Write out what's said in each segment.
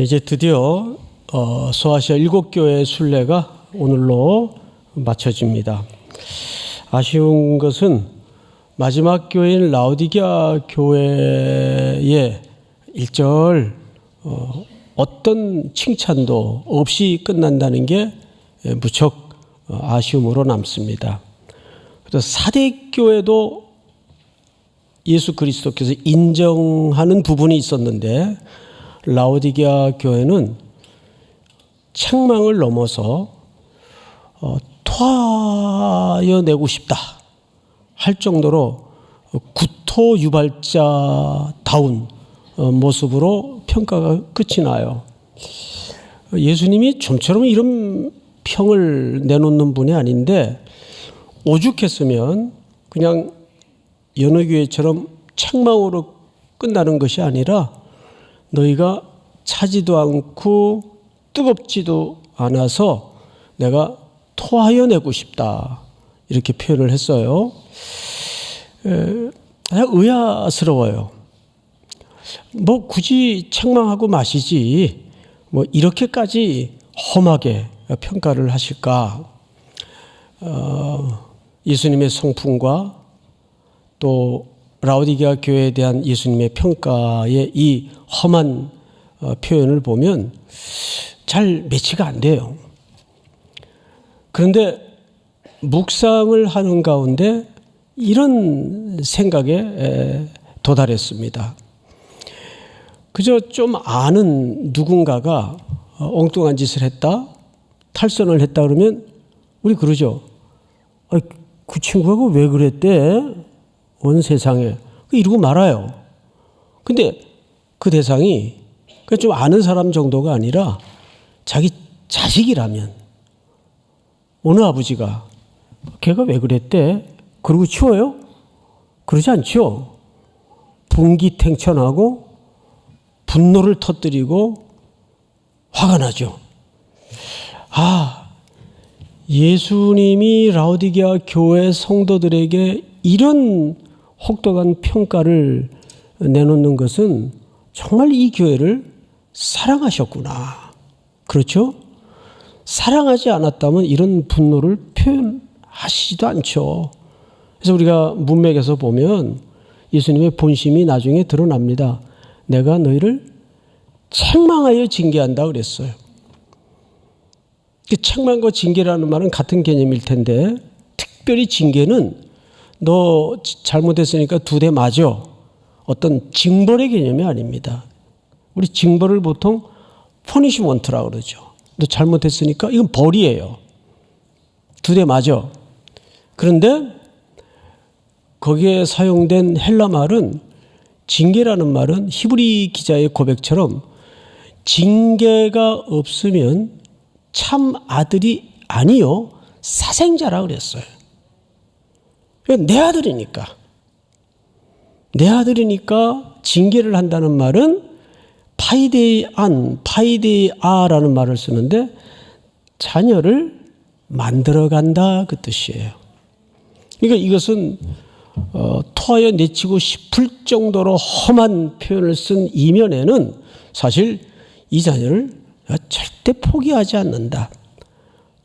이제 드디어 소아시아 7교회 순례가 오늘로 마쳐집니다. 아쉬운 것은 마지막 교회인 라오디게아 교회의 일절 어떤 칭찬도 없이 끝난다는 게 무척 아쉬움으로 남습니다. 그래서 사대교회도 예수 그리스도께서 인정하는 부분이 있었는데 라오디게아 교회는 책망을 넘어서 토하여내고 싶다 할 정도로 구토유발자다운 모습으로 평가가 끝이 나요. 예수님이 좀처럼 이런 평을 내놓는 분이 아닌데 오죽했으면 그냥 여느 교회처럼 책망으로 끝나는 것이 아니라 너희가 차지도 않고 뜨겁지도 않아서 내가 토하여내고 싶다 이렇게 표현을 했어요. 의아스러워요. 뭐 굳이 책망하고 마시지 뭐 이렇게까지 험하게 평가를 하실까? 예수님의 성품과 또 라오디게아 교회에 대한 예수님의 평가의 이 험한 표현을 보면 잘 매치가 안 돼요. 그런데 묵상을 하는 가운데 이런 생각에 도달했습니다. 그저 좀 아는 누군가가 엉뚱한 짓을 했다, 탈선을 했다 그러면 우리 그러죠. 그 친구가 왜 그랬대? 온 세상에. 이러고 말아요. 근데 그 대상이 좀 아는 사람 정도가 아니라 자기 자식이라면 어느 아버지가 걔가 왜 그랬대? 그러고 치워요? 그러지 않죠. 분기탱천하고 분노를 터뜨리고 화가 나죠. 예수님이 라오디게아 교회 성도들에게 이런 혹독한 평가를 내놓는 것은 정말 이 교회를 사랑하셨구나. 그렇죠? 사랑하지 않았다면 이런 분노를 표현하시지도 않죠. 그래서 우리가 문맥에서 보면 예수님의 본심이 나중에 드러납니다. 내가 너희를 책망하여 징계한다 그랬어요. 책망과 징계라는 말은 같은 개념일 텐데 특별히 징계는 너 잘못했으니까 2대 맞아. 어떤 징벌의 개념이 아닙니다. 우리 징벌을 보통 퍼니시먼트라고 그러죠. 너 잘못했으니까 이건 벌이에요. 2대 맞아. 그런데 거기에 사용된 헬라 말은 징계라는 말은 히브리 기자의 고백처럼 징계가 없으면 참 아들이 아니요 사생자라 그랬어요. 내 아들이니까 징계를 한다는 말은 파이데이아라는 말을 쓰는데 자녀를 만들어간다 그 뜻이에요. 그러니까 이것은 토하여 내치고 싶을 정도로 험한 표현을 쓴 이면에는 사실 이 자녀를 절대 포기하지 않는다.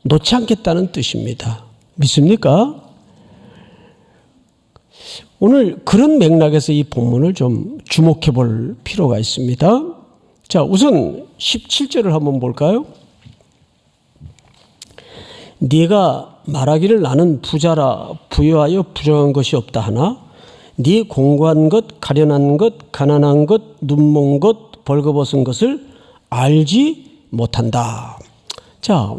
놓지 않겠다는 뜻입니다. 믿습니까? 오늘 그런 맥락에서 이 본문을 좀 주목해 볼 필요가 있습니다. 자, 우선 17절을 한번 볼까요? 네가 말하기를 나는 부자라 부유하여 부정한 것이 없다 하나 네 공고한 것, 가련한 것, 가난한 것, 눈먼 것, 벌거벗은 것을 알지 못한다. 자,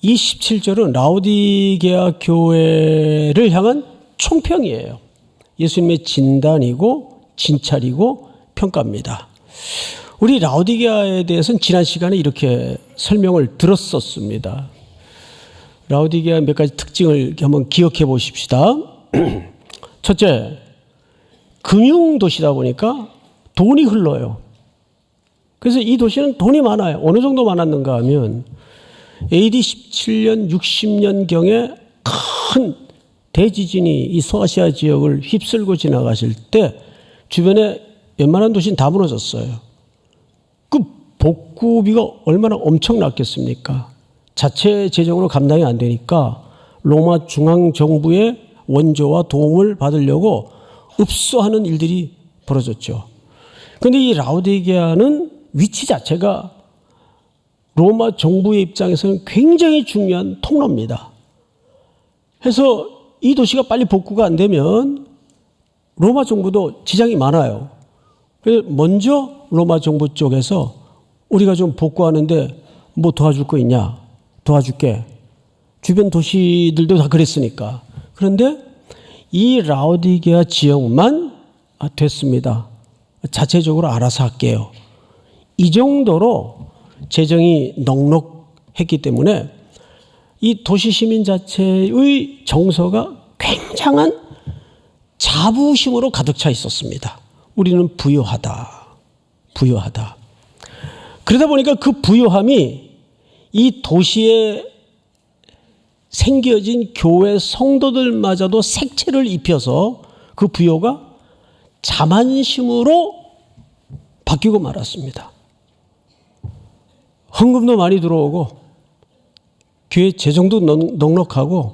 이 17절은 라오디게아 교회를 향한 총평이에요. 예수님의 진단이고 진찰이고 평가입니다. 우리 라오디게아에 대해서는 지난 시간에 이렇게 설명을 들었었습니다. 라오디게아 몇 가지 특징을 한번 기억해 보십시다. 첫째, 금융도시다 보니까 돈이 흘러요. 그래서 이 도시는 돈이 많아요. 어느 정도 많았는가 하면 AD 17년, 60년경에 큰 대지진이 이 소아시아 지역을 휩쓸고 지나가실 때 주변에 웬만한 도시는 다 무너졌어요. 그 복구비가 얼마나 엄청났겠습니까? 자체 재정으로 감당이 안 되니까 로마 중앙정부의 원조와 도움을 받으려고 읍소하는 일들이 벌어졌죠. 그런데 이 라오디게아는 위치 자체가 로마 정부의 입장에서는 굉장히 중요한 통로입니다. 그래서 이 도시가 빨리 복구가 안 되면 로마 정부도 지장이 많아요. 그래서 먼저 로마 정부 쪽에서 우리가 좀 복구하는데 뭐 도와줄 거 있냐? 도와줄게. 주변 도시들도 다 그랬으니까. 그런데 이 라오디게아 지역만 됐습니다. 자체적으로 알아서 할게요. 이 정도로 재정이 넉넉했기 때문에 이 도시 시민 자체의 정서가 굉장한 자부심으로 가득 차 있었습니다. 우리는 부유하다. 부유하다. 그러다 보니까 그 부유함이 이 도시에 생겨진 교회 성도들마저도 색채를 입혀서 그 부요가 자만심으로 바뀌고 말았습니다. 헌금도 많이 들어오고 교회 재정도 넉넉하고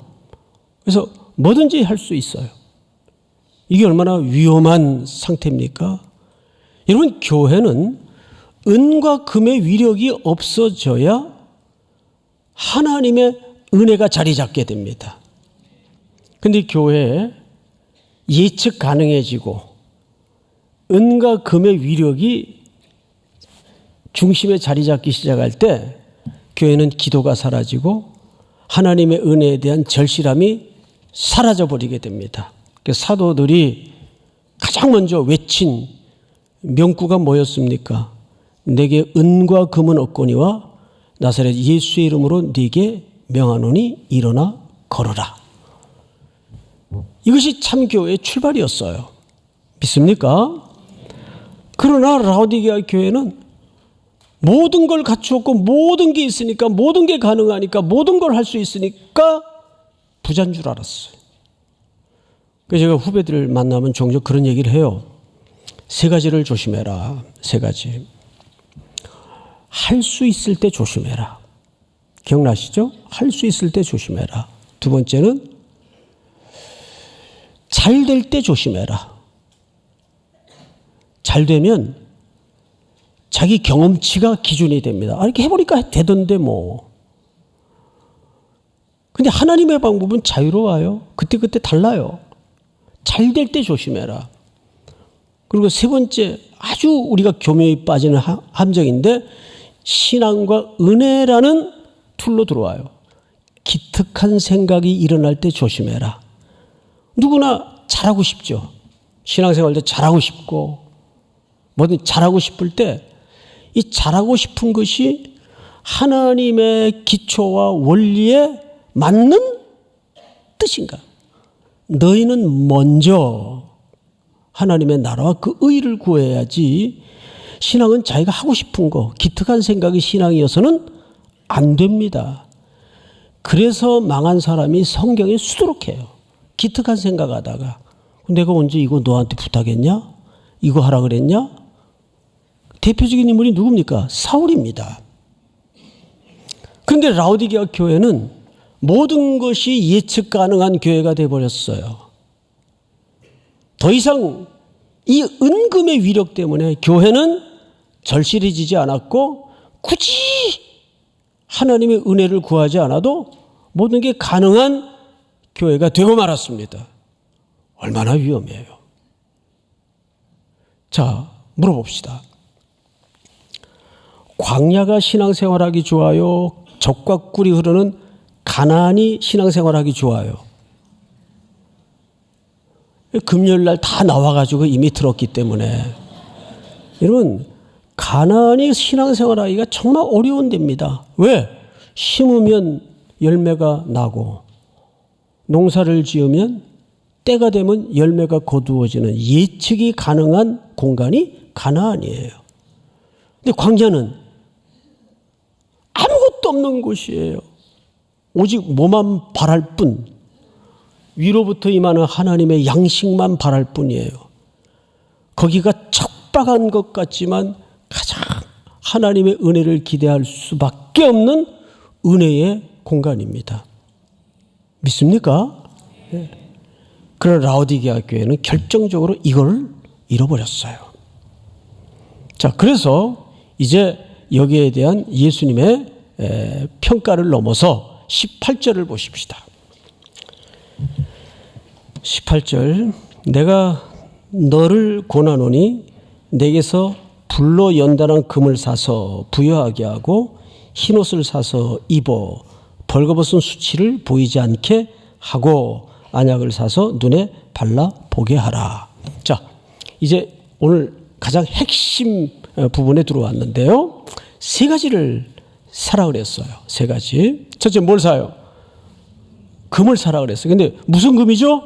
그래서 뭐든지 할 수 있어요. 이게 얼마나 위험한 상태입니까? 여러분, 교회는 은과 금의 위력이 없어져야 하나님의 은혜가 자리 잡게 됩니다. 그런데 교회에 예측 가능해지고 은과 금의 위력이 중심에 자리 잡기 시작할 때 교회는 기도가 사라지고 하나님의 은혜에 대한 절실함이 사라져버리게 됩니다. 사도들이 가장 먼저 외친 명구가 뭐였습니까? 내게 은과 금은 없거니와 나사렛 예수의 이름으로 네게 명하노니 일어나 걸어라. 이것이 참 교회의 출발이었어요. 믿습니까? 그러나 라오디게아 교회는 모든 걸 갖추었고 모든 게 있으니까 모든 게 가능하니까 모든 걸 할 수 있으니까 부자인 줄 알았어요. 그래서 제가 후배들을 만나면 종종 그런 얘기를 해요. 세 가지를 조심해라. 세 가지. 할 수 있을 때 조심해라. 기억나시죠? 할 수 있을 때 조심해라. 두 번째는 잘 될 때 조심해라. 잘 되면 자기 경험치가 기준이 됩니다. 이렇게 해보니까 되던데 뭐. 근데 하나님의 방법은 자유로워요. 그때그때 달라요. 잘 될 때 조심해라. 그리고 세 번째, 아주 우리가 교묘히 빠지는 함정인데 신앙과 은혜라는 툴로 들어와요. 기특한 생각이 일어날 때 조심해라. 누구나 잘하고 싶죠. 신앙생활도 잘하고 싶고 뭐든 잘하고 싶을 때 이 잘하고 싶은 것이 하나님의 기초와 원리에 맞는 뜻인가? 너희는 먼저 하나님의 나라와 그 의를 구해야지 신앙은 자기가 하고 싶은 거, 기특한 생각이 신앙이어서는 안 됩니다. 그래서 망한 사람이 성경에 수두룩해요. 기특한 생각하다가 내가 언제 이거 너한테 부탁했냐? 이거 하라 그랬냐? 대표적인 인물이 누굽니까? 사울입니다. 그런데 라오디게아 교회는 모든 것이 예측 가능한 교회가 되어버렸어요. 더 이상 이 은금의 위력 때문에 교회는 절실해지지 않았고 굳이 하나님의 은혜를 구하지 않아도 모든 게 가능한 교회가 되고 말았습니다. 얼마나 위험해요. 자, 물어봅시다. 광야가 신앙생활하기 좋아요? 젖과 꿀이 흐르는 가나안이 신앙생활하기 좋아요? 금요일날 다 나와가지고 이미 들었기 때문에 여러분, 가나안이 신앙생활하기가 정말 어려운 데입니다. 왜? 심으면 열매가 나고 농사를 지으면 때가 되면 열매가 거두어지는 예측이 가능한 공간이 가나안이에요. 근데 광야는 아무것도 없는 곳이에요. 오직 뭐만 바랄 뿐, 위로부터 임하는 하나님의 양식만 바랄 뿐이에요. 거기가 핍박한 것 같지만 가장 하나님의 은혜를 기대할 수밖에 없는 은혜의 공간입니다. 믿습니까? 네. 그러나 라오디게아 교회는 결정적으로 이걸 잃어버렸어요. 자, 그래서 이제 여기에 대한 예수님의 평가를 넘어서 18절을 보십시다. 18절, 내가 너를 권하노니 내게서 불로 연단한 금을 사서 부여하게 하고 흰옷을 사서 입어 벌거벗은 수치를 보이지 않게 하고 안약을 사서 눈에 발라 보게 하라. 자, 이제 오늘 가장 핵심 부분에 들어왔는데요. 세 가지를 사라 그랬어요. 세 가지. 첫째, 뭘 사요? 금을 사라 그랬어요. 근데 무슨 금이죠?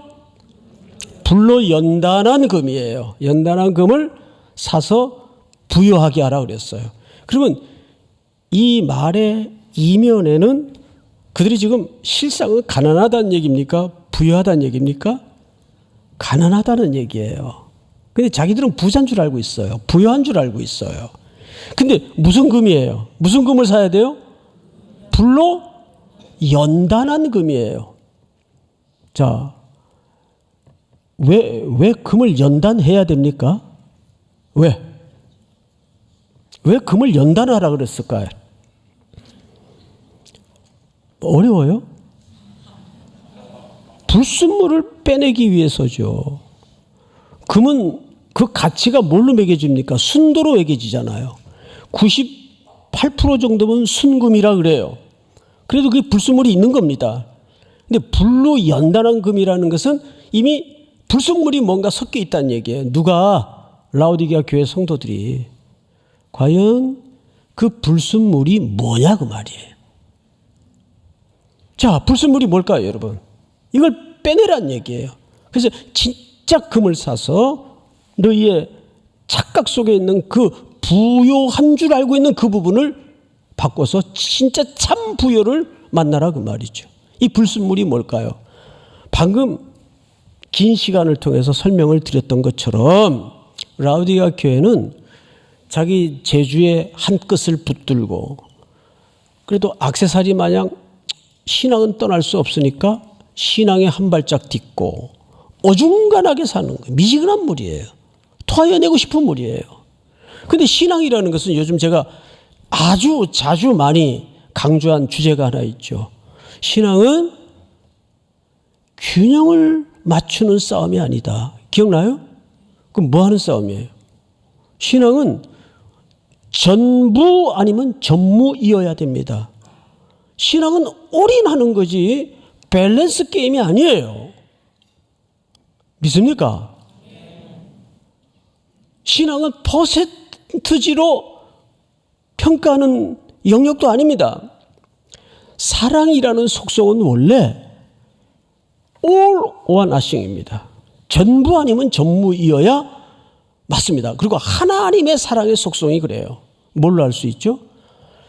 불로 연단한 금이에요. 연단한 금을 사서 부여하게 하라 그랬어요. 그러면 이 말의 이면에는 그들이 지금 실상은 가난하다는 얘기입니까? 부유하다는 얘기입니까? 가난하다는 얘기예요. 근데 자기들은 부자인 줄 알고 있어요. 부유한 줄 알고 있어요. 근데 무슨 금이에요? 무슨 금을 사야 돼요? 불로 연단한 금이에요. 자, 왜 금을 연단해야 됩니까? 왜 금을 연단하라 그랬을까요? 어려워요? 불순물을 빼내기 위해서죠. 금은 그 가치가 뭘로 매겨집니까? 순도로 매겨지잖아요. 98% 정도면 순금이라 그래요. 그래도 그게 불순물이 있는 겁니다. 근데 불로 연단한 금이라는 것은 이미 불순물이 뭔가 섞여 있다는 얘기예요. 누가? 라오디게아 교회 성도들이. 과연 그 불순물이 뭐냐 그 말이에요. 자, 불순물이 뭘까요, 여러분? 이걸 빼내라는 얘기예요. 그래서 진짜 금을 사서 너희의 착각 속에 있는 그 부요한 줄 알고 있는 그 부분을 바꿔서 진짜 참 부요를 만나라 그 말이죠. 이 불순물이 뭘까요? 방금 긴 시간을 통해서 설명을 드렸던 것처럼 라오디게아 교회는 자기 재주의 한 끝을 붙들고 그래도 액세서리 마냥 신앙은 떠날 수 없으니까 신앙에 한 발짝 딛고 어중간하게 사는 거예요. 미지근한 물이에요. 토하여내고 싶은 물이에요. 그런데 신앙이라는 것은 요즘 제가 아주 자주 많이 강조한 주제가 하나 있죠. 신앙은 균형을 맞추는 싸움이 아니다. 기억나요? 그럼 뭐 하는 싸움이에요? 신앙은 전부 아니면 전무이어야 됩니다. 신앙은 올인하는 거지 밸런스 게임이 아니에요. 믿습니까? 신앙은 퍼센트지로 평가하는 영역도 아닙니다. 사랑이라는 속성은 원래 all or nothing입니다. 전부 아니면 전무이어야 맞습니다. 그리고 하나님의 사랑의 속성이 그래요. 뭘로 알 수 있죠?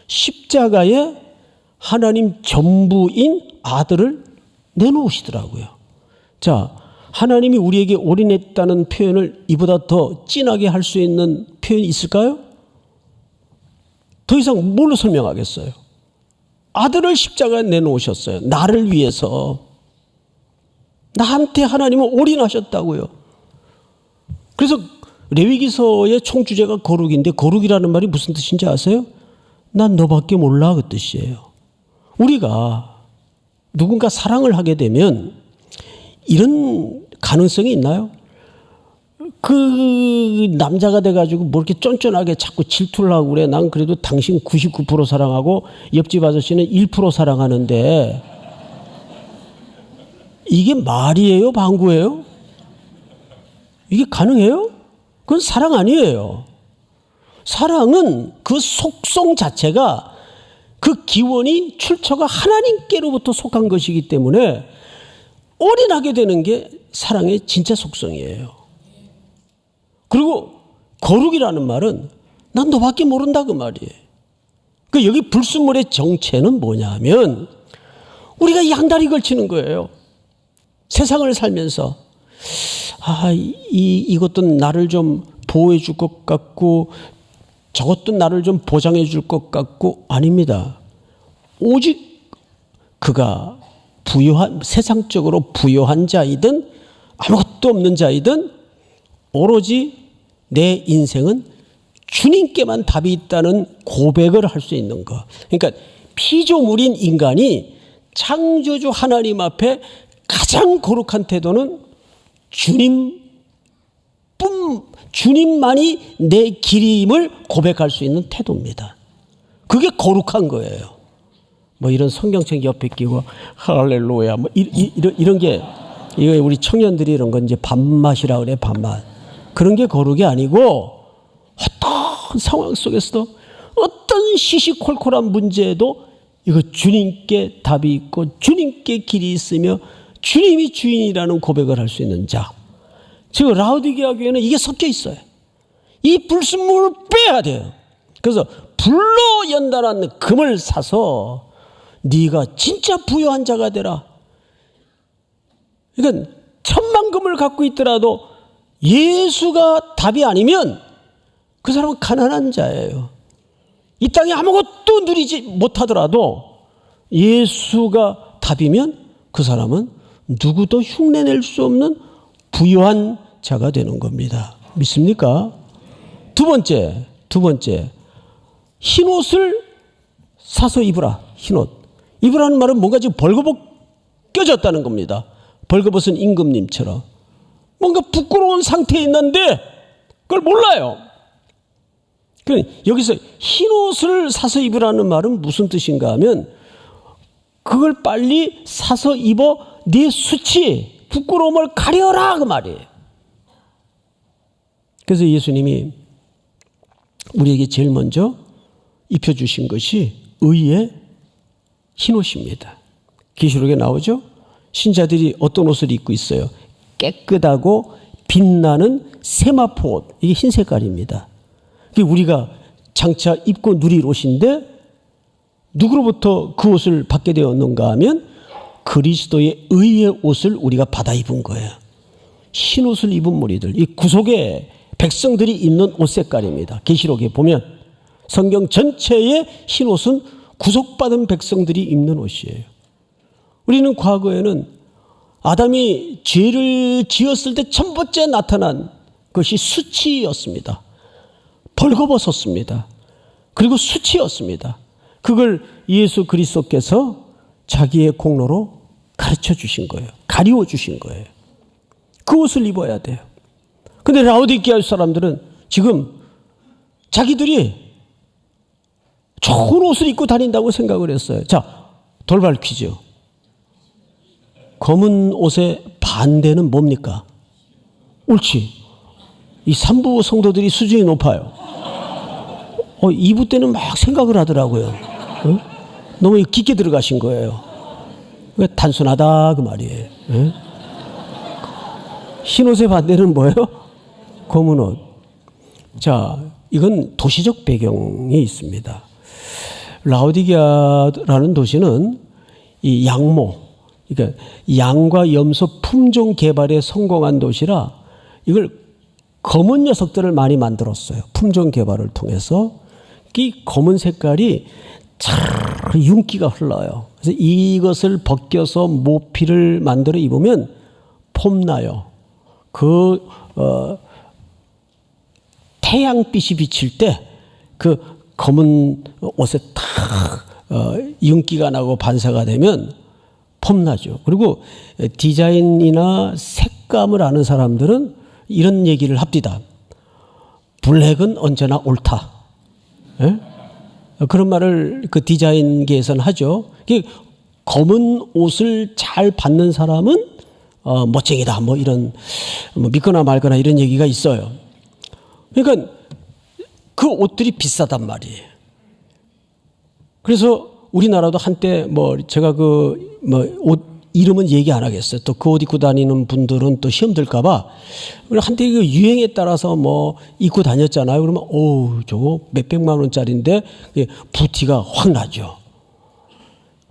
십자가에 하나님 전부인 아들을 내놓으시더라고요. 자, 하나님이 우리에게 올인했다는 표현을 이보다 더 진하게 할 수 있는 표현이 있을까요? 더 이상 뭘로 설명하겠어요? 아들을 십자가에 내놓으셨어요. 나를 위해서. 나한테 하나님은 올인하셨다고요. 그래서 레위기서의 총주제가 거룩인데 거룩이라는 말이 무슨 뜻인지 아세요? 난 너밖에 몰라 그 뜻이에요. 우리가 누군가 사랑을 하게 되면 이런 가능성이 있나요? 그 남자가 돼가지고 뭐 이렇게 쫀쫀하게 자꾸 질투를 하고 그래. 난 그래도 당신 99% 사랑하고 옆집 아저씨는 1% 사랑하는데 이게 말이에요? 방구예요? 이게 가능해요? 그건 사랑 아니에요. 사랑은 그 속성 자체가 그 기원이 출처가 하나님께로부터 속한 것이기 때문에 올인하게 되는 게 사랑의 진짜 속성이에요. 그리고 거룩이라는 말은 난 너밖에 모른다 그 말이에요. 그 여기 불순물의 정체는 뭐냐면 우리가 양다리 걸치는 거예요. 세상을 살면서 이것도 나를 좀 보호해 줄 것 같고 저것도 나를 좀 보장해 줄 것 같고 아닙니다. 오직 그가 부유한, 세상적으로 부유한 자이든 아무것도 없는 자이든 오로지 내 인생은 주님께만 답이 있다는 고백을 할 수 있는 것. 그러니까 피조물인 인간이 창조주 하나님 앞에 가장 거룩한 태도는 주님만이 내 길임을 고백할 수 있는 태도입니다. 그게 거룩한 거예요. 뭐 이런 성경책 옆에 끼고 할렐루야 뭐 이런 게 이거 우리 청년들이 이런 건 이제 밥맛이라 그래. 밥맛. 그런 게 거룩이 아니고 어떤 상황 속에서도 어떤 시시콜콜한 문제에도 이거 주님께 답이 있고 주님께 길이 있으며 주님이 주인이라는 고백을 할 수 있는 자. 지금 라오디게아 교회는 이게 섞여 있어요. 이 불순물을 빼야 돼요. 그래서 불로 연단한 금을 사서 네가 진짜 부유한 자가 되라. 그러니까 천만금을 갖고 있더라도 예수가 답이 아니면 그 사람은 가난한 자예요. 이 땅에 아무것도 누리지 못하더라도 예수가 답이면 그 사람은 누구도 흉내낼 수 없는 부유한 자가 되는 겁니다. 믿습니까? 두 번째, 흰옷을 사서 입으라. 흰옷. 입으라는 말은 뭔가 지금 벌거벗겨졌다는 겁니다. 벌거벗은 임금님처럼. 뭔가 부끄러운 상태에 있는데 그걸 몰라요. 여기서 흰옷을 사서 입으라는 말은 무슨 뜻인가 하면 그걸 빨리 사서 입어 네 수치, 부끄러움을 가려라 그 말이에요. 그래서 예수님이 우리에게 제일 먼저 입혀주신 것이 의의 흰옷입니다. 계시록에 나오죠. 신자들이 어떤 옷을 입고 있어요? 깨끗하고 빛나는 세마포 옷. 이게 흰 색깔입니다. 우리가 장차 입고 누릴 옷인데 누구로부터 그 옷을 받게 되었는가 하면 그리스도의 의의 옷을 우리가 받아 입은 거예요. 흰 옷을 입은 무리들, 이 구속의 백성들이 입는 옷 색깔입니다. 계시록에 보면 성경 전체의 흰 옷은 구속받은 백성들이 입는 옷이에요. 우리는 과거에는 아담이 죄를 지었을 때 첫 번째 나타난 것이 수치였습니다. 벌거벗었습니다. 그리고 수치였습니다. 그걸 예수 그리스도께서 자기의 공로로 가르쳐 주신 거예요. 가리워 주신 거예요. 그 옷을 입어야 돼요. 근데 라오디게아 사람들은 지금 자기들이 좋은 옷을 입고 다닌다고 생각을 했어요. 자, 돌발 퀴즈. 검은 옷의 반대는 뭡니까? 옳지. 이 3부 성도들이 수준이 높아요. 2부 때는 막 생각을 하더라고요. 어? 너무 깊게 들어가신 거예요. 단순하다 그 말이에요. 예? 흰 옷의 반대는 뭐예요? 검은 옷. 자, 이건 도시적 배경이 있습니다. 라오디게아라는 도시는 이 양모, 그러니까 양과 염소 품종 개발에 성공한 도시라 이걸 검은 녀석들을 많이 만들었어요. 품종 개발을 통해서. 이 검은 색깔이 잘 윤기가 흘러요. 그래서 이것을 벗겨서 모피를 만들어 입으면 폼나요. 태양빛이 비칠 때 그 검은 옷에 탁 윤기가 나고 반사가 되면 폼나죠. 그리고 디자인이나 색감을 아는 사람들은 이런 얘기를 합디다. 블랙은 언제나 옳다. 예? 그런 말을 그 디자인계에서는 하죠. 검은 옷을 잘 받는 사람은 멋쟁이다. 뭐 이런 믿거나 말거나 이런 얘기가 있어요. 그러니까 그 옷들이 비싸단 말이에요. 그래서 우리나라도 한때 제가 옷 이름은 얘기 안 하겠어요. 또 그 옷 입고 다니는 분들은 또 시험 들까봐. 한때 그 유행에 따라서 입고 다녔잖아요. 그러면 저거 몇백만 원짜리인데 부티가 확 나죠.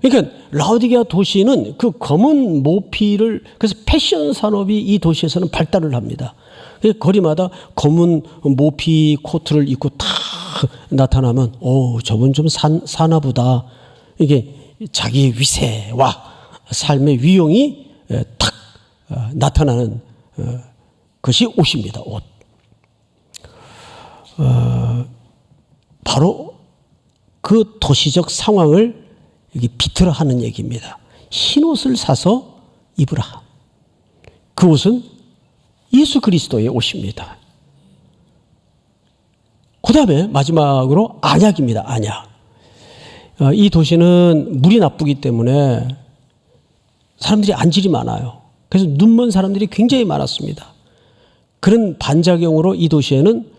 그러니까 라오디게아 도시는 그 검은 모피를 그래서 패션 산업이 이 도시에서는 발달을 합니다. 거리마다 검은 모피 코트를 입고 탁 나타나면 저분 좀 사나 보다. 이게 자기의 위세와 삶의 위용이 탁 나타나는 것이 옷입니다. 옷. 바로 그 도시적 상황을 여기 비틀어 하는 얘기입니다. 흰 옷을 사서 입으라. 그 옷은 예수 그리스도의 옷입니다. 그 다음에 마지막으로 안약입니다. 안약. 이 도시는 물이 나쁘기 때문에 사람들이 안질이 많아요. 그래서 눈먼 사람들이 굉장히 많았습니다. 그런 반작용으로 이 도시에는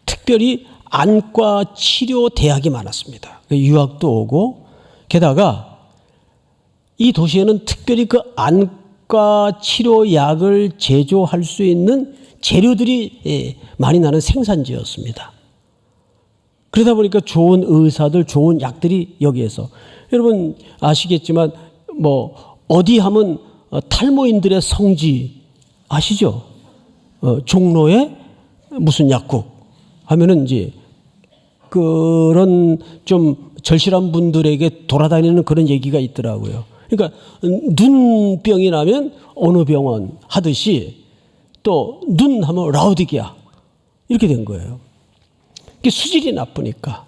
특별히 안과 치료 대학이 많았습니다. 유학도 오고, 게다가 이 도시에는 특별히 그 안과 치료 약을 제조할 수 있는 재료들이 많이 나는 생산지였습니다. 그러다 보니까 좋은 의사들, 좋은 약들이 여기에서, 여러분 아시겠지만 어디 하면 탈모인들의 성지 아시죠? 종로에 무슨 약국 하면은 이제 그런 좀 절실한 분들에게 돌아다니는 그런 얘기가 있더라고요. 그러니까 눈병이 나면 어느 병원 하듯이 또 눈 하면 라우디게아 이렇게 된 거예요. 이게 수질이 나쁘니까.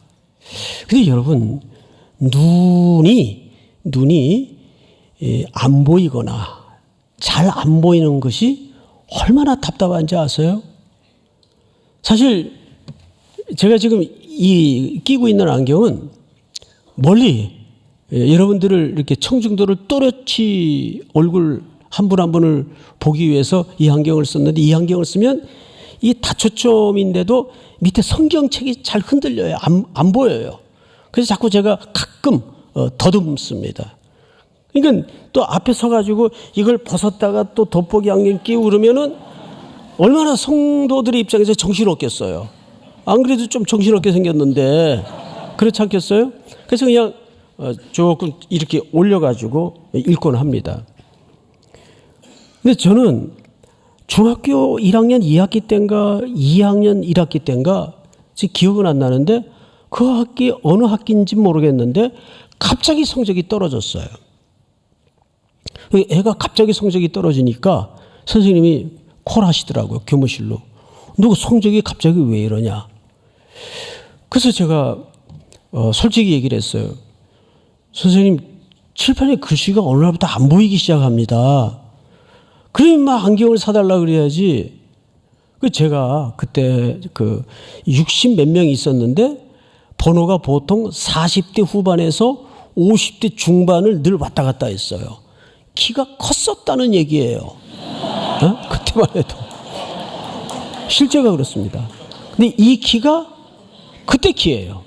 근데 여러분 눈이 안 보이거나 잘 안 보이는 것이 얼마나 답답한지 아세요? 사실 제가 지금 끼고 있는 안경은 멀리 여러분들을 이렇게 청중도를 또렷이 얼굴 한 분 한 분을 보기 위해서 이 안경을 썼는데, 이 안경을 쓰면 이 다초점인데도 밑에 성경책이 잘 흔들려요. 안 보여요. 그래서 자꾸 제가 가끔 더듬습니다. 그러니까 또 앞에 서가지고 이걸 벗었다가 또 돋보기 안경 끼고 그러면은 얼마나 성도들의 입장에서 정신없겠어요. 안 그래도 좀 정신없게 생겼는데 그렇지 않겠어요? 그래서 그냥 조금 이렇게 올려가지고 읽곤 합니다. 근데 저는 중학교 1학년 2학기 때인가 2학년 1학기 때인가 지금 기억은 안 나는데 그 학기 어느 학기인지 모르겠는데 갑자기 성적이 떨어졌어요. 애가 갑자기 성적이 떨어지니까 선생님이 콜하시더라고요. 교무실로. 너 성적이 갑자기 왜 이러냐. 그래서 제가 솔직히 얘기를 했어요. 선생님, 칠판에 글씨가 어느 날부터 안 보이기 시작합니다. 그러면 막 안경을 사달라 그래야지. 제가 그때 60 몇 명이 있었는데 번호가 보통 40대 후반에서 50대 중반을 늘 왔다 갔다 했어요. 키가 컸었다는 얘기예요. 그때만 해도. 실제가 그렇습니다. 근데 이 키가 그때 키예요.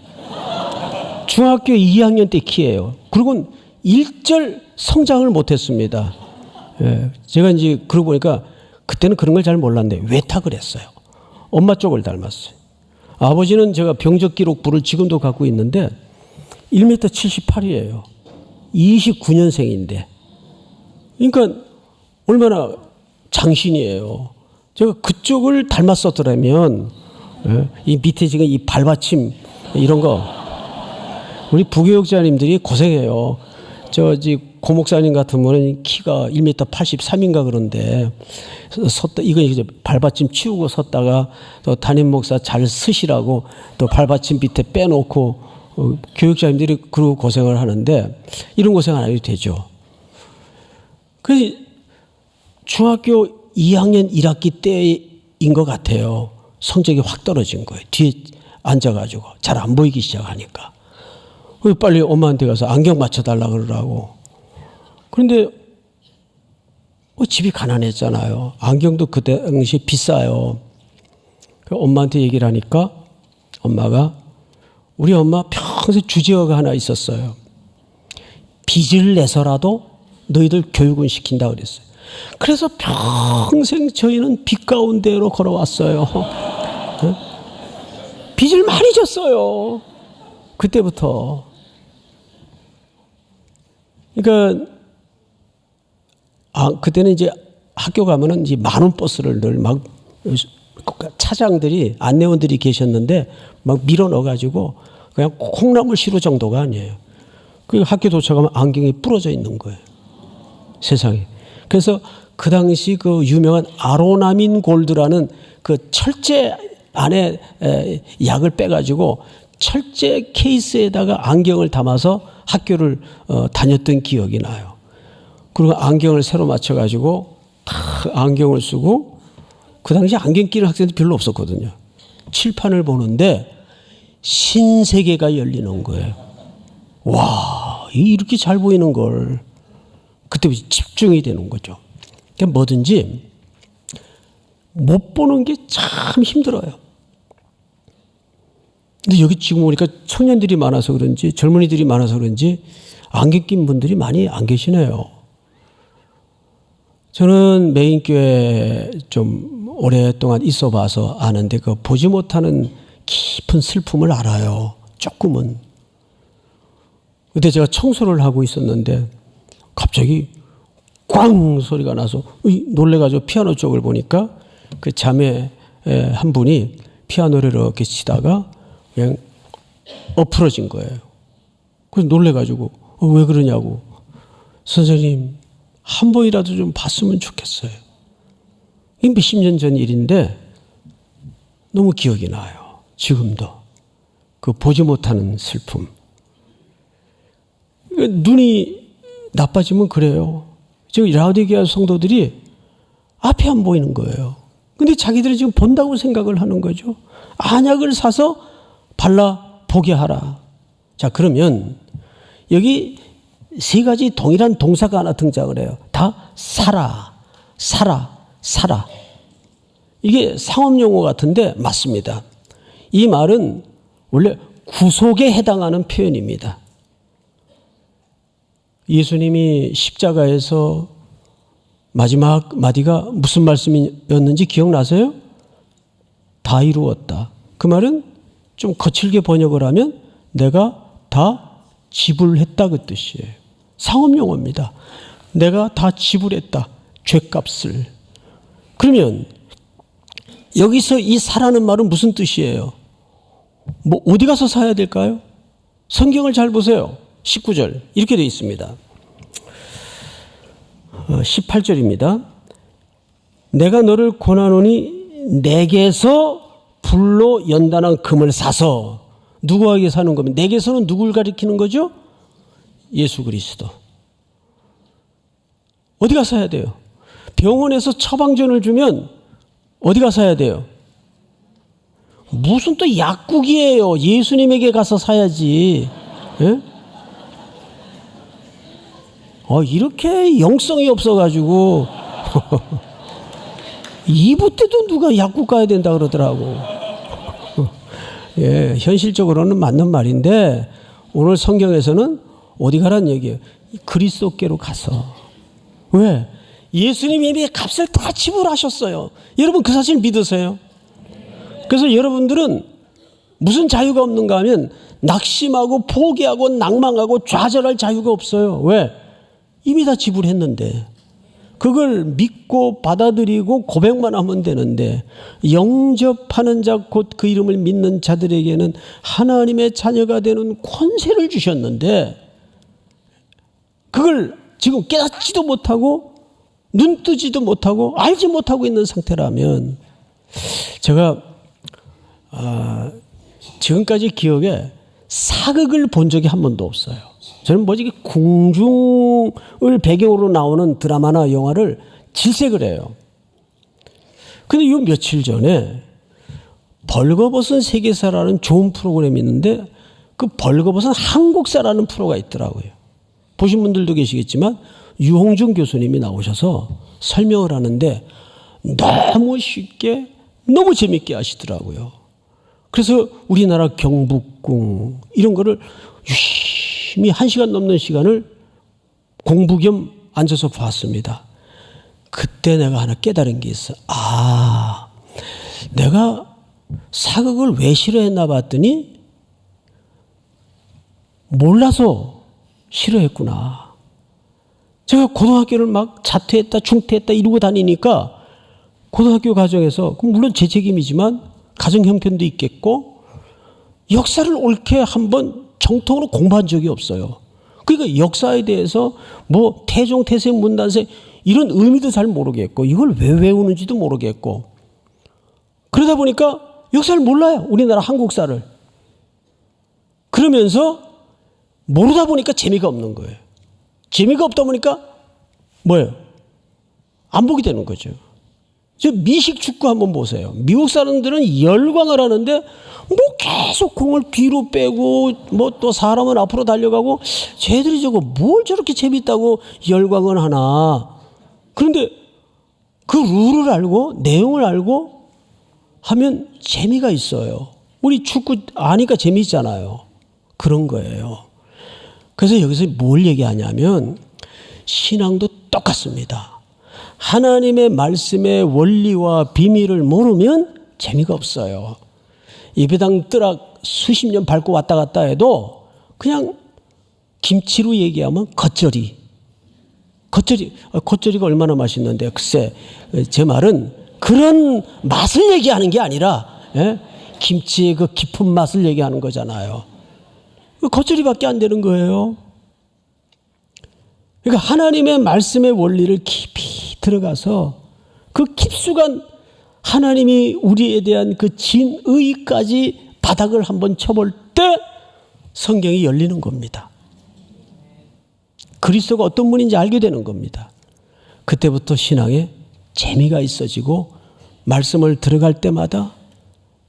중학교 2학년 때 키예요. 그리고 일절 성장을 못했습니다. 제가 이제 그러고 보니까 그때는 그런 걸 잘 몰랐는데 외탁을 했어요. 엄마 쪽을 닮았어요. 아버지는 제가 병적 기록부를 지금도 갖고 있는데 1m 78이에요. 29년생인데. 그러니까 얼마나 장신이에요. 제가 그쪽을 닮았었더라면 이 밑에 지금 이 발받침 이런 거 우리 부교육자님들이 고생해요. 고 목사님 같은 분은 키가 1m 83인가 그런데 이거 이제 발받침 치우고 섰다가 또 담임 목사 잘 쓰시라고 또 발받침 밑에 빼놓고 교육자님들이 그러고 고생을 하는데 이런 고생 안 해도 되죠. 그래서 중학교 2학년 1학기 때인 것 같아요. 성적이 확 떨어진 거예요. 뒤에 앉아가지고 잘 안 보이기 시작하니까. 빨리 엄마한테 가서 안경 맞춰달라 그러라고. 그런데 집이 가난했잖아요. 안경도 그때 당시 비싸요. 엄마한테 얘기를 하니까 엄마가 우리 엄마 평소에 주제어가 하나 있었어요. 빚을 내서라도 너희들 교육은 시킨다 그랬어요. 그래서 평생 저희는 빚 가운데로 걸어왔어요. 빚을 많이 졌어요. 그때부터. 그러니까 그때는 이제 학교 가면은 이제 10,000원 버스를 늘 막 차장들이, 안내원들이 계셨는데 막 밀어 넣어가지고 그냥 콩나물 시루 정도가 아니에요. 그 학교 도착하면 안경이 부러져 있는 거예요. 세상에. 그래서 그 당시 그 유명한 아로나민 골드라는 그 철제 안에 약을 빼가지고 철제 케이스에다가 안경을 담아서 학교를 다녔던 기억이 나요. 그리고 안경을 새로 맞춰가지고 다 안경을 쓰고, 그 당시 안경 끼는 학생도 별로 없었거든요. 칠판을 보는데 신세계가 열리는 거예요. 와, 이렇게 잘 보이는 걸. 그때부터 집중이 되는 거죠. 그러니까 뭐든지 못 보는 게 참 힘들어요. 근데 여기 지금 보니까 청년들이 많아서 그런지, 젊은이들이 많아서 그런지 안경 낀 분들이 많이 안 계시네요. 저는 메인교회 좀 오랫동안 있어 봐서 아는데 그 보지 못하는 깊은 슬픔을 알아요. 조금은. 그때 제가 청소를 하고 있었는데 갑자기 꽝 소리가 나서 놀래가지고 피아노 쪽을 보니까 그 자매 한 분이 피아노를 이렇게 치다가 그냥 엎으러진 거예요. 그래서 놀래가지고 왜 그러냐고. 선생님, 한 번이라도 좀 봤으면 좋겠어요. 이 몇십 년 전 일인데 너무 기억이 나요. 지금도. 그 보지 못하는 슬픔. 눈이 나빠지면 그래요. 지금 라오디게아 성도들이 앞이 안 보이는 거예요. 근데 자기들이 지금 본다고 생각을 하는 거죠. 안약을 사서 발라 보게 하라. 자, 그러면 여기 세 가지 동일한 동사가 하나 등장을 해요. 다 살아, 살아, 살아. 이게 상업용어 같은데 맞습니다. 이 말은 원래 구속에 해당하는 표현입니다. 예수님이 십자가에서 마지막 마디가 무슨 말씀이었는지 기억나세요? 다 이루었다. 그 말은 좀 거칠게 번역을 하면 내가 다 지불했다 그 뜻이에요. 상업용어입니다. 내가 다 지불했다. 죗값을. 그러면 여기서 이 사라는 말은 무슨 뜻이에요? 뭐 어디 가서 사야 될까요? 성경을 잘 보세요. 19절 이렇게 되어 있습니다. 18절입니다. 내가 너를 권하노니 내게서 불로 연단한 금을 사서, 누구에게 사는 거면 내게서는 누굴 가리키는 거죠? 예수 그리스도. 어디 가서 사야 돼요? 병원에서 처방전을 주면 어디 가서 사야 돼요? 무슨 또 약국이에요. 예수님에게 가서 사야지. 예? 이렇게 영성이 없어가지고 2부 때도 누가 약국 가야 된다 그러더라고. 예, 현실적으로는 맞는 말인데 오늘 성경에서는 어디 가란 얘기예요? 그리스도께로 가서. 왜? 예수님이 이미 값을 다 지불하셨어요. 여러분 그 사실 믿으세요? 그래서 여러분들은 무슨 자유가 없는가 하면 낙심하고 포기하고 낭망하고 좌절할 자유가 없어요. 왜? 이미 다 지불했는데. 그걸 믿고 받아들이고 고백만 하면 되는데, 영접하는 자 곧 그 이름을 믿는 자들에게는 하나님의 자녀가 되는 권세를 주셨는데 그걸 지금 깨닫지도 못하고 눈 뜨지도 못하고 알지 못하고 있는 상태라면, 제가 지금까지 기억에 사극을 본 적이 한 번도 없어요. 저는 뭐지 궁중을 배경으로 나오는 드라마나 영화를 질색을 해요. 근데 요 며칠 전에 벌거벗은 세계사라는 좋은 프로그램이 있는데 그 벌거벗은 한국사라는 프로가 있더라고요. 보신 분들도 계시겠지만 유홍준 교수님이 나오셔서 설명을 하는데 너무 쉽게 너무 재밌게 하시더라고요. 그래서 우리나라 경복궁 이런 거를 유심히 1시간 넘는 시간을 공부 겸 앉아서 봤습니다. 그때 내가 하나 깨달은 게 있어. 내가 사극을 왜 싫어했나 봤더니 몰라서 싫어했구나. 제가 고등학교를 막 자퇴했다 중퇴했다 이러고 다니니까 고등학교 과정에서 물론 제 책임이지만 가정 형편도 있겠고 역사를 옳게 한번 정통으로 공부한 적이 없어요. 그러니까 역사에 대해서 뭐 태종, 태생, 문단세 이런 의미도 잘 모르겠고 이걸 왜 외우는지도 모르겠고 그러다 보니까 역사를 몰라요. 우리나라 한국사를. 그러면서 모르다 보니까 재미가 없는 거예요. 재미가 없다 보니까 뭐예요? 안 보게 되는 거죠. 저 미식 축구 한번 보세요. 미국 사람들은 열광을 하는데 뭐 계속 공을 뒤로 빼고 뭐 또 사람은 앞으로 달려가고 쟤들이 저거 뭘 저렇게 재밌다고 열광을 하나. 그런데 그 룰을 알고 내용을 알고 하면 재미가 있어요. 우리 축구 아니까 재미있잖아요. 그런 거예요. 그래서 여기서 뭘 얘기하냐면 신앙도 똑같습니다. 하나님의 말씀의 원리와 비밀을 모르면 재미가 없어요. 예배당 뜨락 수십 년 밟고 왔다 갔다 해도 그냥 김치로 얘기하면 겉절이가 얼마나 맛있는데 글쎄 제 말은 그런 맛을 얘기하는 게 아니라 김치의 그 깊은 맛을 얘기하는 거잖아요. 겉절이밖에 안 되는 거예요. 그러니까 하나님의 말씀의 원리를 깊이 들어가서 그 깊숙한 하나님이 우리에 대한 그 진의까지 바닥을 한번 쳐볼 때 성경이 열리는 겁니다. 그리스도가 어떤 분인지 알게 되는 겁니다. 그때부터 신앙에 재미가 있어지고 말씀을 들어갈 때마다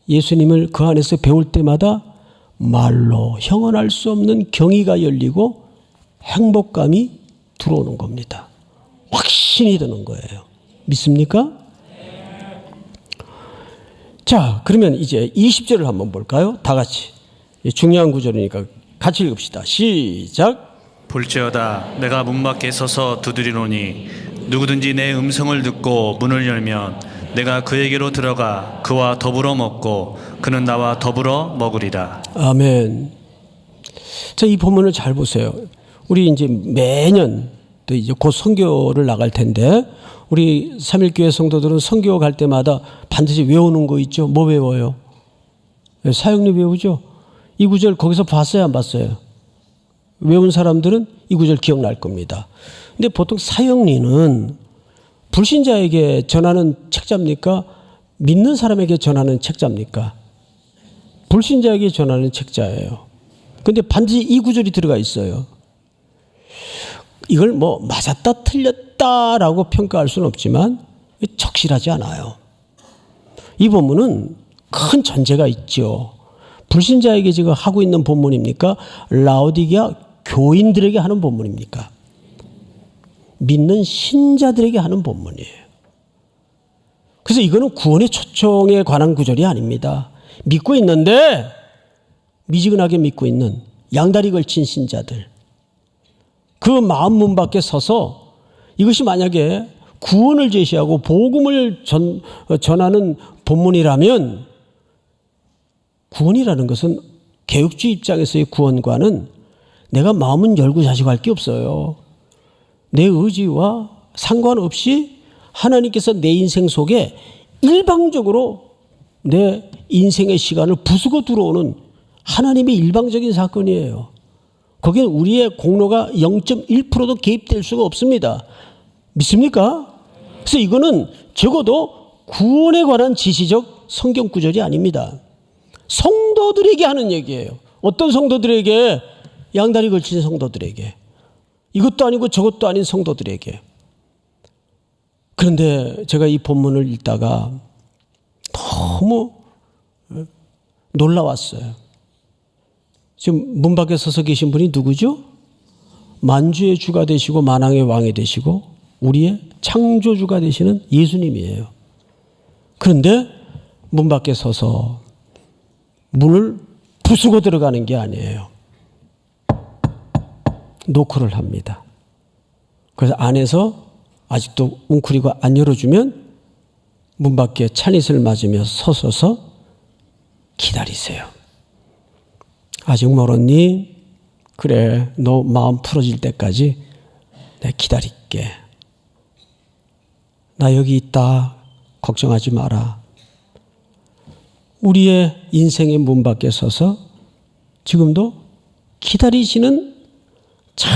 예수님을 그 안에서 배울 때마다 말로 형언할 수 없는 경의가 열리고 행복감이 들어오는 겁니다. 확신이 드는 거예요. 믿습니까? 자, 그러면 이제 20절을 한번 볼까요? 다 같이. 중요한 구절이니까 같이 읽읍시다. 시작. 볼지어다 내가 문 밖에 서서 두드리노니 누구든지 내 음성을 듣고 문을 열면 내가 그에게로 들어가 그와 더불어 먹고 그는 나와 더불어 먹으리라. 아멘. 자, 이 본문을 잘 보세요. 우리 이제 매년 또 이제 곧 선교를 나갈 텐데 우리 삼일교회 성도들은 선교 갈 때마다 반드시 외우는 거 있죠. 뭐 외워요? 사역리 외우죠. 이 구절 거기서 봤어요, 안 봤어요? 외운 사람들은 이 구절 기억날 겁니다. 근데 보통 사역리는 불신자에게 전하는 책자입니까? 믿는 사람에게 전하는 책자입니까? 불신자에게 전하는 책자예요. 근데 반드시 이 구절이 들어가 있어요. 이걸 뭐 맞았다 틀렸다라고 평가할 수는 없지만 적실하지 않아요. 이 본문은 큰 전제가 있죠. 불신자에게 지금 하고 있는 본문입니까? 라오디게아 교인들에게 하는 본문입니까? 믿는 신자들에게 하는 본문이에요. 그래서 이거는 구원의 초청에 관한 구절이 아닙니다. 믿고 있는데 미지근하게 믿고 있는 양다리 걸친 신자들, 그 마음 문 밖에 서서 이것이 만약에 구원을 제시하고 복음을 전하는 본문이라면 구원이라는 것은 개혁주의 입장에서의 구원과는 내가 마음은 열고 자식할 게 없어요. 내 의지와 상관없이 하나님께서 내 인생 속에 일방적으로 내 인생의 시간을 부수고 들어오는 하나님의 일방적인 사건이에요. 거기에 우리의 공로가 0.1%도 개입될 수가 없습니다. 믿습니까? 그래서 이거는 적어도 구원에 관한 지시적 성경 구절이 아닙니다. 성도들에게 하는 얘기예요. 어떤 성도들에게? 양다리 걸친 성도들에게. 이것도 아니고 저것도 아닌 성도들에게. 그런데 제가 이 본문을 읽다가 너무 놀라웠어요. 지금 문 밖에 서서 계신 분이 누구죠? 만주의 주가 되시고 만왕의 왕이 되시고 우리의 창조주가 되시는 예수님이에요. 그런데 문 밖에 서서 문을 부수고 들어가는 게 아니에요. 노크를 합니다. 그래서 안에서 아직도 웅크리고 안 열어주면 문 밖에 찬잇을 맞으며 서서서 기다리세요. 아직 멀었니? 그래, 너 마음 풀어질 때까지 내가 기다릴게. 나 여기 있다. 걱정하지 마라. 우리의 인생의 문 밖에 서서 지금도 기다리시는 참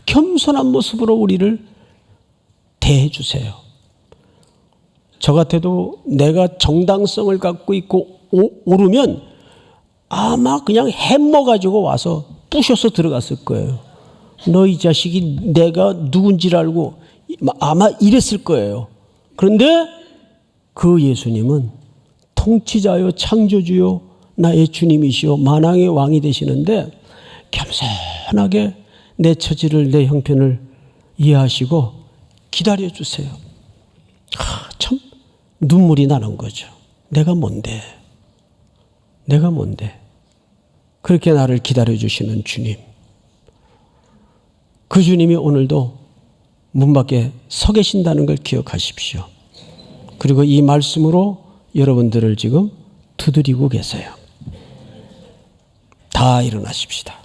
겸손한 모습으로 우리를 대해 주세요. 저 같아도 내가 정당성을 갖고 있고 오르면 아마 그냥 햄머 가지고 와서 부셔서 들어갔을 거예요. 너 이 자식이 내가 누군지를 알고 아마 이랬을 거예요. 그런데 그 예수님은 통치자요 창조주요 나의 주님이시요 만왕의 왕이 되시는데 겸손하게 내 처지를 내 형편을 이해하시고 기다려주세요. 참 눈물이 나는 거죠. 내가 뭔데? 내가 뭔데? 그렇게 나를 기다려주시는 주님. 그 주님이 오늘도 문 밖에 서 계신다는 걸 기억하십시오. 그리고 이 말씀으로 여러분들을 지금 두드리고 계세요. 다 일어나십시다.